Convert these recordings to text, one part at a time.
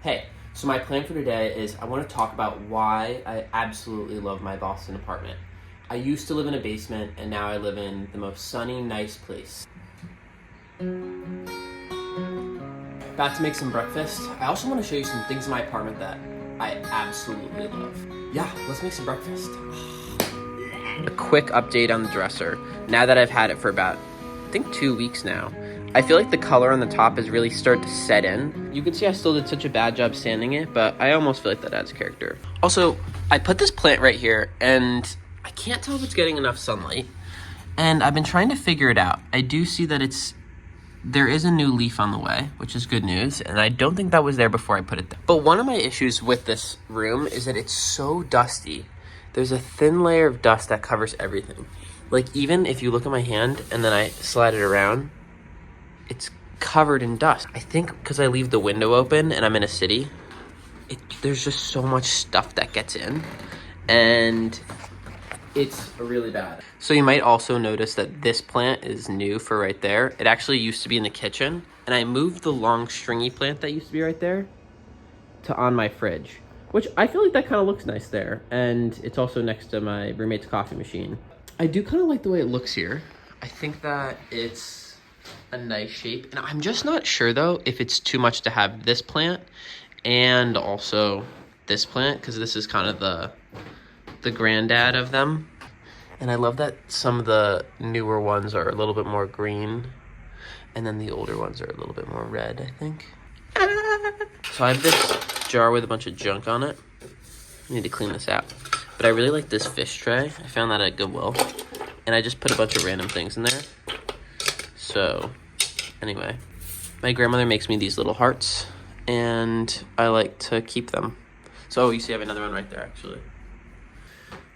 Hey, so my plan for today is I want to talk about why I absolutely love my Boston apartment. I used to live in a basement and now I live in the most sunny, nice place. About to make some breakfast. I also want to show you some things in my apartment that I absolutely love. Yeah, let's make some breakfast. A quick update on the dresser. Now that I've had it for about, I think 2 weeks now, I feel like the color on the top has really started to set in. You can see I still did such a bad job sanding it, but I almost feel like that adds character. Also, I put this plant right here, and I can't tell if it's getting enough sunlight. And I've been trying to figure it out. I do see that there is a new leaf on the way, which is good news, and I don't think that was there before I put it there. But one of my issues with this room is that it's so dusty. There's a thin layer of dust that covers everything. Like, even if you look at my hand and then I slide it around, it's covered in dust. I think because I leave the window open and I'm in a city, there's just so much stuff that gets in, and it's really bad. So you might also notice that this plant is new for right there. It actually used to be in the kitchen, and I moved the long stringy plant that used to be right there to on my fridge, which I feel like that kind of looks nice there. And it's also next to my roommate's coffee machine. I do kind of like the way it looks here. I think that it's a nice shape, and I'm just not sure though if it's too much to have this plant and also this plant, because this is kind of the granddad of them. And I love that some of the newer ones are a little bit more green, and then the older ones are a little bit more red, I think. So I have this jar with a bunch of junk on it. I need to clean this out. But I really like this fish tray. I found that at Goodwill, and I just put a bunch of random things in there. So anyway, my grandmother makes me these little hearts, and I like to keep them. So you see I have another one right there, actually.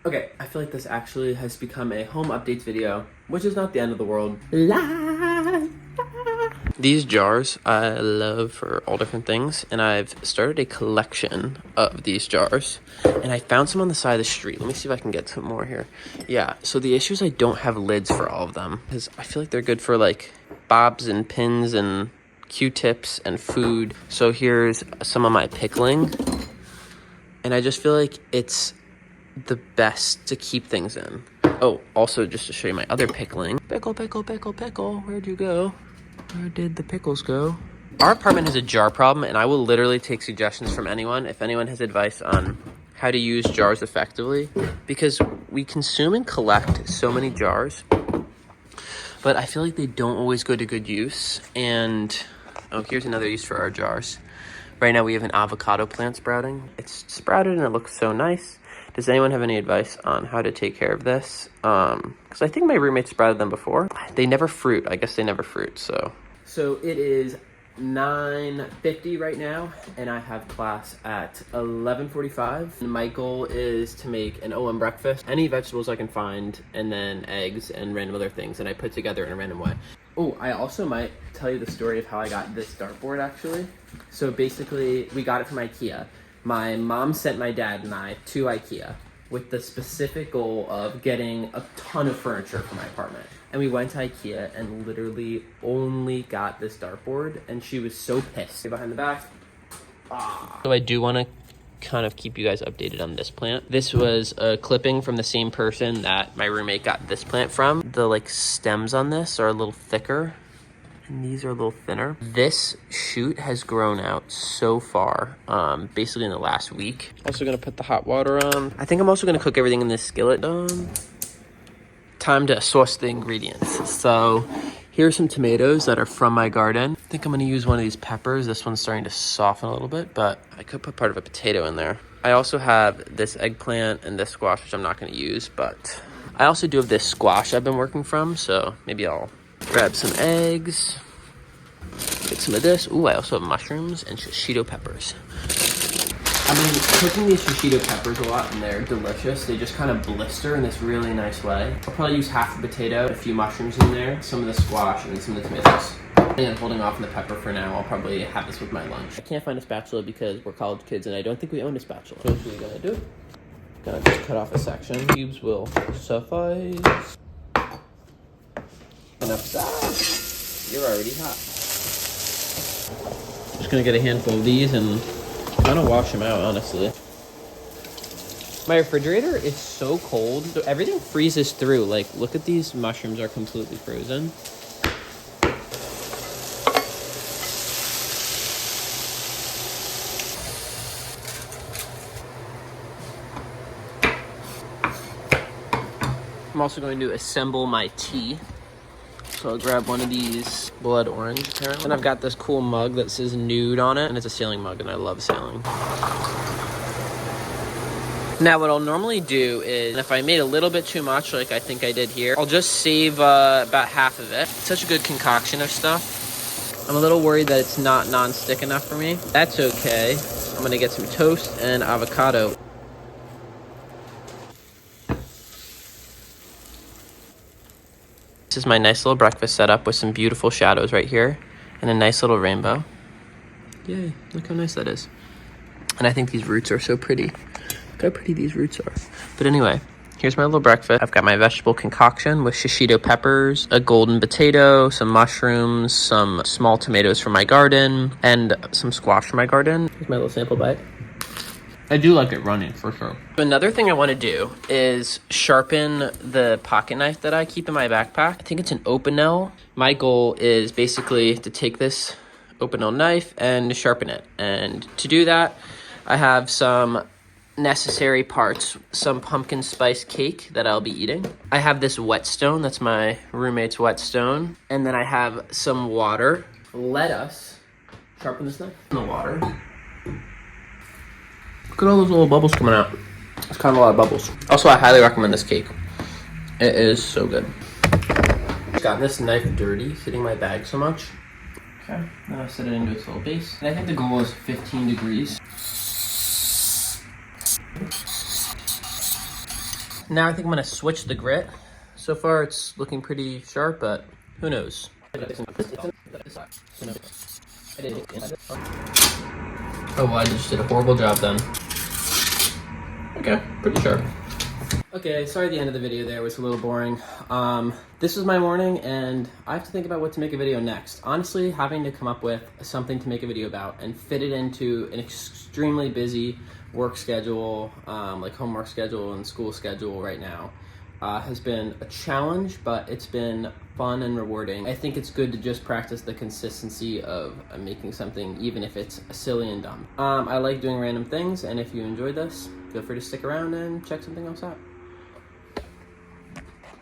Okay, I feel like this actually has become a home updates video, which is not the end of the world. These jars I love for all different things, and I've started a collection of these jars, and I found some on the side of the street. Let me see if I can get some more here. Yeah, so the issue is I don't have lids for all of them, because I feel like they're good for like bobs and pins and Q-tips and food. So here's some of my pickling, and I just feel like it's the best to keep things in. Oh, also just to show you my other pickling. Pickle, pickle, pickle, pickle. Where'd you go? Where did the pickles go? Our apartment has a jar problem, and I will literally take suggestions from anyone if anyone has advice on how to use jars effectively, because we consume and collect so many jars, but I feel like they don't always go to good use. And oh, here's another use for our jars. Right now we have an avocado plant sprouting. It's sprouted and it looks so nice. Does anyone have any advice on how to take care of this? Because I think my roommate sprouted them before. They never fruit. I guess they never fruit, so. So it is 9:50 right now, and I have class at 11:45. My goal is to make an OM breakfast, any vegetables I can find, and then eggs and random other things, and I put together in a random way. Oh, I also might tell you the story of how I got this dartboard, actually. So basically, we got it from IKEA. My mom sent my dad and I to IKEA with the specific goal of getting a ton of furniture for my apartment. And we went to IKEA and literally only got this dartboard, and she was so pissed. Behind the back. So I do want to kind of keep you guys updated on this plant. This was a clipping from the same person that my roommate got this plant from. The like stems on this are a little thicker, and these are a little thinner. This shoot has grown out so far, basically in the last week. Also gonna put the hot water on. I think I'm also gonna cook everything in this skillet. Time to sauce the ingredients. So here's some tomatoes that are from my garden. I think I'm gonna use one of these peppers. This one's starting to soften a little bit, but I could put part of a potato in there. I also have this eggplant and this squash, which I'm not gonna use, but I also do have this squash I've been working from, so maybe I'll grab some eggs, get some of this. Ooh, I also have mushrooms and shishito peppers. I've been cooking these shishito peppers a lot, and they're delicious. They just kind of blister in this really nice way. I'll probably use half a potato, a few mushrooms in there, some of the squash, and then some of the tomatoes. And I'm holding off on the pepper for now. I'll probably have this with my lunch. I can't find a spatula because we're college kids, and I don't think we own a spatula. So what are we gonna do? Gonna just cut off a section. Cubes will suffice. Enough of that. You're already hot. Just gonna get a handful of these and gonna wash them out, honestly. My refrigerator is so cold, so everything freezes through. Like, look at these mushrooms are completely frozen. I'm also going to assemble my tea. So I'll grab one of these blood orange, apparently. And I've got this cool mug that says nude on it, and it's a sailing mug, and I love sailing. Now what I'll normally do is, if I made a little bit too much, like I think I did here, I'll just save about half of it. It's such a good concoction of stuff. I'm a little worried that it's not non-stick enough for me. That's okay. I'm gonna get some toast and avocado. This is my nice little breakfast setup with some beautiful shadows right here and a nice little rainbow. Yay, look how nice that is. And I think these roots are so pretty. Look how pretty these roots are. But anyway, here's my little breakfast. I've got my vegetable concoction with shishito peppers, a golden potato, some mushrooms, some small tomatoes from my garden, and some squash from my garden. Here's my little sample bite. I do like it running, for sure. Another thing I want to do is sharpen the pocket knife that I keep in my backpack. I think it's an Opinel. My goal is basically to take this Opinel knife and sharpen it. And to do that, I have some necessary parts. Some pumpkin spice cake that I'll be eating. I have this whetstone. That's my roommate's whetstone. And then I have some water. Let us sharpen this knife in the water. Look at all those little bubbles coming out. It's kind of a lot of bubbles. Also, I highly recommend this cake. It is so good. I've gotten this knife dirty, hitting my bag so much. Okay, now I set it into its little base. And I think the goal is 15 degrees. Now I think I'm gonna switch the grit. So far it's looking pretty sharp, but who knows? Oh, well, I just did a horrible job then. Okay, pretty sharp. Okay, sorry the end of the video there was a little boring. This was my morning, and I have to think about what to make a video next. Honestly, having to come up with something to make a video about and fit it into an extremely busy work schedule, like homework schedule and school schedule right now, has been a challenge, but it's been fun and rewarding. I think it's good to just practice the consistency of making something, even if it's silly and dumb. I like doing random things, and if you enjoyed this, feel free to stick around and check something else out.